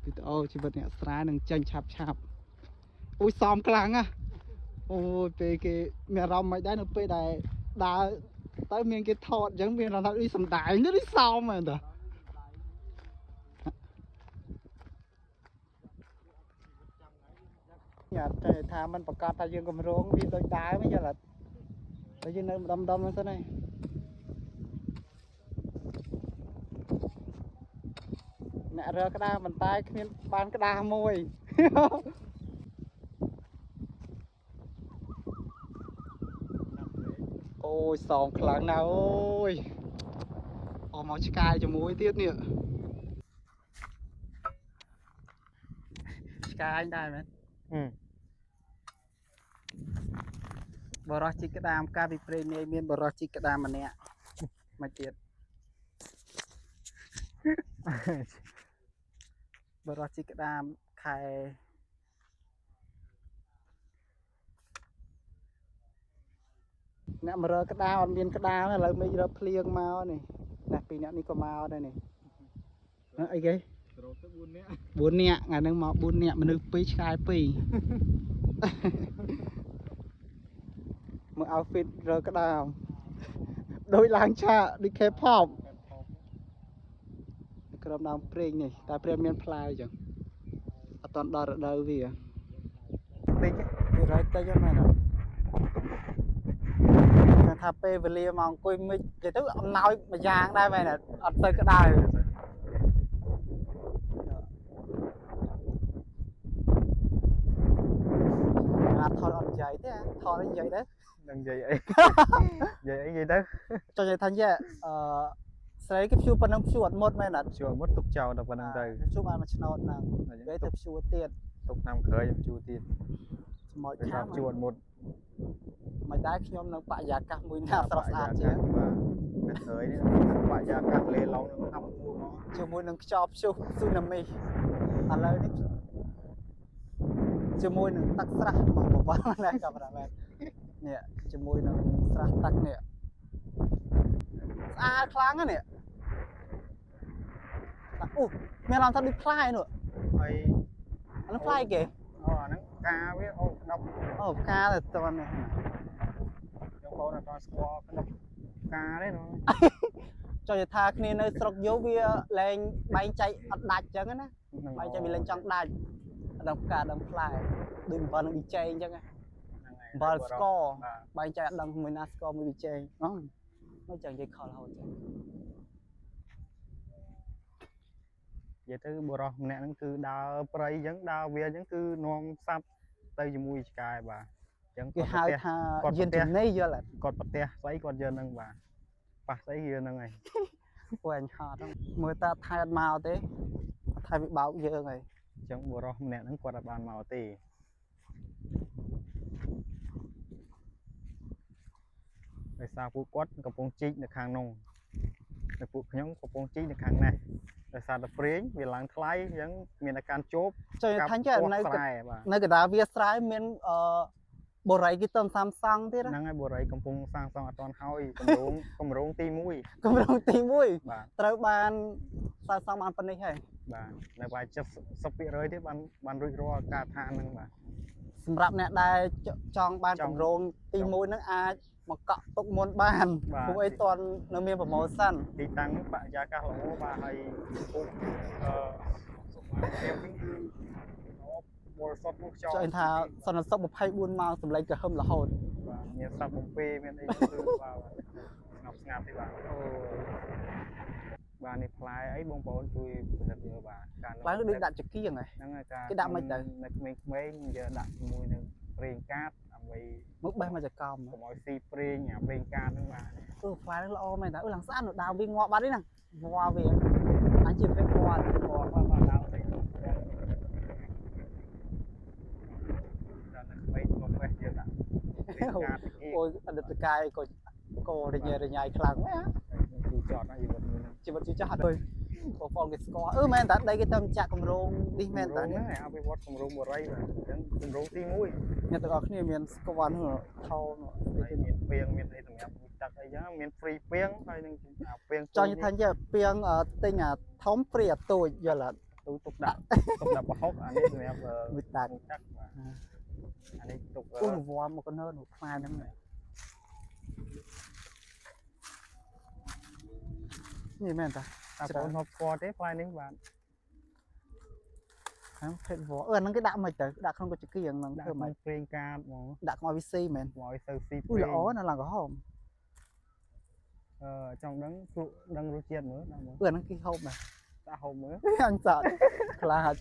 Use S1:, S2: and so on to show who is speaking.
S1: ពីអូជីវិតអ្នកស្រែនឹងចេញឆាប់អូយសមខ្លាំងណាអូយពេលគេមានអារម្មណ៍មិនដែរនៅពេលដែលដើរទៅមានគេថតអញ្ចឹងមានអារម្មណ៍នេះសំដែងនេះសមមែនតាញ៉ាតែថាมันប្រកាសថាយើងកម្រងវាដូចដើមហ្នឹងយល់តែយើងនៅម្ដុំហ្នឹងសិនឯងអ្នករើក្តារមិនតែគ្មានបានក្តារមួយអូយសងខ្លាំងណាស់អូយអស់មកឆ្កែជាមួយទៀតនេះឆ្កែអញដែរមែនបរោះជីកក្តាមកាលពីព្រេងនេះមានបរោះជីកក្តាមម្នាក់មកទៀតបរោះជីកក្តាមខែអ្នកមករើក្តាមអត់មានក្តាមឥឡូវមេឃរើភ្លៀងមកនេះណាពីអ្នកនេះក៏មកដែរនេះអីគេ4នាក់ថ្ងៃហ្នឹងមក4នាក់មនុស្ស2ឆ្កែ2មើល outfit រើក្តាមដូចឡើងឆាកដូច K-pop ក្រុមដើមព្រេងនេះតែព្រេងមានផ្លែអញ្ចឹងអត់តដល់រដូវវាតិចវារ៉ៃតិចហ្នឹងមែនអត់ថាពេលវេលាមកអង្គុយមិចនិយាយទៅអំណោយមួយយ៉ាងដែរមែនអត់ទៅក្តៅអាថតអត់និយាយទេថតនិយាយដែរនឹងនិយាយអីនិយាយទៅចង់និយាយថាចេះស្រីគេព្យួរប៉ុណ្ណឹងព្យួរអត់មុតមែនអត់ព្យួរអត់មុតទុកចោលតែប៉ុណ្ណឹងទៅព្យួរបានមួយឆ្នោតហ្នឹងគេទៅព្យួរទៀតទុកតាមក្រោយព្យួរទៀតស្មោចខាងព្យួរអត់មុតមិនដែរខ្ញុំនៅបរិយាកាសមួយណាស្រស់ស្អាតជាងបាទក្រោយនេះបរិយាកាសលេឡងនឹងហាប់មួយជាមួយនឹងខ្យល់ព្យុះស៊ូណាមីឥឡូវនេះជាមួយនឹងទឹកស្រះរបស់បបរណាកាមេរ៉ាមែននេះជាមួយនឹងស្រះទឹកនេះស្អាតខ្លាំងណាស់នេះអូមានអារម្មណ៍ថាដូចផ្លែនោះហើយអានោះផ្លែគេអូអាហ្នឹងផ្កាវាអូក្តុបអូផ្កាទៅតនេះខ្ញុំបងអត់ស្គាល់ក្តុបផ្កាទេនោះចង់និយាយថាគ្នានៅស្រុកយោវាលែងបែងចែកអត់ដាច់អញ្ចឹងណាបែងចែកវាលែងចង់ដាច់ដល់ផ្កាដល់ផ្លែដូចអំបិលនឹងប៊ីចេងអញ្ចឹងហ្នឹងអំបិលស្ករបែងចែកអត់ដឹងមួយណាស្ករមួយប៊ីចេងអូមិនចឹងនិយាយខលរហូតចឹងនិយាយទៅបុរសម្នាក់ហ្នឹងគឺដើរព្រៃអញ្ចឹងដើរវាអញ្ចឹងគឺនាំសัตว์ទៅជាមួយឆ្កែបាទអញ្ចឹងគេហៅថាយានជំនិះយល់គាត់ប្រទះស្អីគាត់យកហ្នឹងបាទប៉ះស្អីវាហ្នឹងហើយពួកអញហត់ហ្នឹងមើលតាថែអត់មកទេថែវាបោកយើងហើយអញ្ចឹងបុរសម្នាក់ហ្នឹងគាត់អត់បានមកទេដោយសារពួកគាត់កំពុងជីកនៅខាងនោះតែពួកខ្ញុំកំពុងជីកនៅខាងនេះដោយសារតែព្រេងវាឡើងថ្លៃអញ្ចឹងមានអាការជោបចុះថាចេះនៅកណ្ដាលវាស្រែមានបូរីគេទៅសាំសង់ទៀតហ្នឹងហើយបូរីកំពុងសាងសង់អត់ទាន់ហើយគម្រោងទី1បាទត្រូវបានសាងសង់បានប៉ុណ្ណេះហើយបាទនៅប្រហែល70% ទៀតបានរួចរាល់ការឋានហ្នឹងបាទសម្រាប់អ្នកដែលចង់បានគម្រោងទី1ហ្នឹងអាចមកកក់ទុកមុនបានពួកអីតន់នៅមានប្រម៉ូសិនទីតាំងបរិយាកាសល្អបាទហើយពួកសុខភាពវិញគឺបរិសុទ្ធមកខ្យល់ចង់ថាសន្តិសុខ24 ម៉ោងសម្លេងក្រហមរហូតបាទមានសត្វបំពេមានអីគឺបាទស្ងាត់ទេបាទអូបាទនេះផ្លែអីបងប្អូនជួយពិនិត្យមើលបាទការផ្លែដូចដាក់ចង្គៀងហ្នឹងហើយគេដាក់មិនទៅនៅក្មេងៗយកដាក់ជាមួយនឹងប្រេងកាតដើម្បីមកបេះមកចកោមកុំឲ្យស៊ីប្រេងអាប្រេងកាតហ្នឹងបាទផ្លែហ្នឹងល្អមែនតាឡើងស្អាតនៅដើមវាងាប់បាត់នេះណាងាប់វាអញជាព្រេងងាប់បាទដើមវិញដល់នៅក្មេងមកបេះយកដាក់អូយអតីតកាយក៏រញ៉ៃខ្លាំងណាស់គឺចត់ណាជីវិតជីចាស់អត់ទេបងប្អូនគេស្គាល់មែនតាដីគេទៅចាក់គម្រោងនេះមែនតានេះអភិវឌ្ឍគម្រោងបរិយបាទអញ្ចឹងគម្រោងទី1អ្នកទាំងអស់គ្នាមានស្គាល់នោះថោហើយមានពាងមានអីសម្រាប់ទឹកអីចឹងមានហ្វ្រីពាងហើយនឹងពាងចង់ថាចេះពាងទិញអាធំហ្វ្រីអាតូចយល់អត់ túi tục đập vào hốc anh ấy tụi em
S2: bị tạt
S1: chắc mà anh ấy tục
S2: ui vò một con nơ một pha nữa gì mẹ ta
S1: con hộp co thế fly đến bạn
S2: phết vò nó cái đạm mày tới đạm không có chữ kia nó
S1: thơm mày phên ca
S2: đạm ngoài VC mẹ
S1: ngoài sơ si
S2: ui là ó nó là có hòm
S1: trong đấng rút chiên nữa
S2: nó cái hộp này
S1: ta hộp nữa
S2: anh sợ là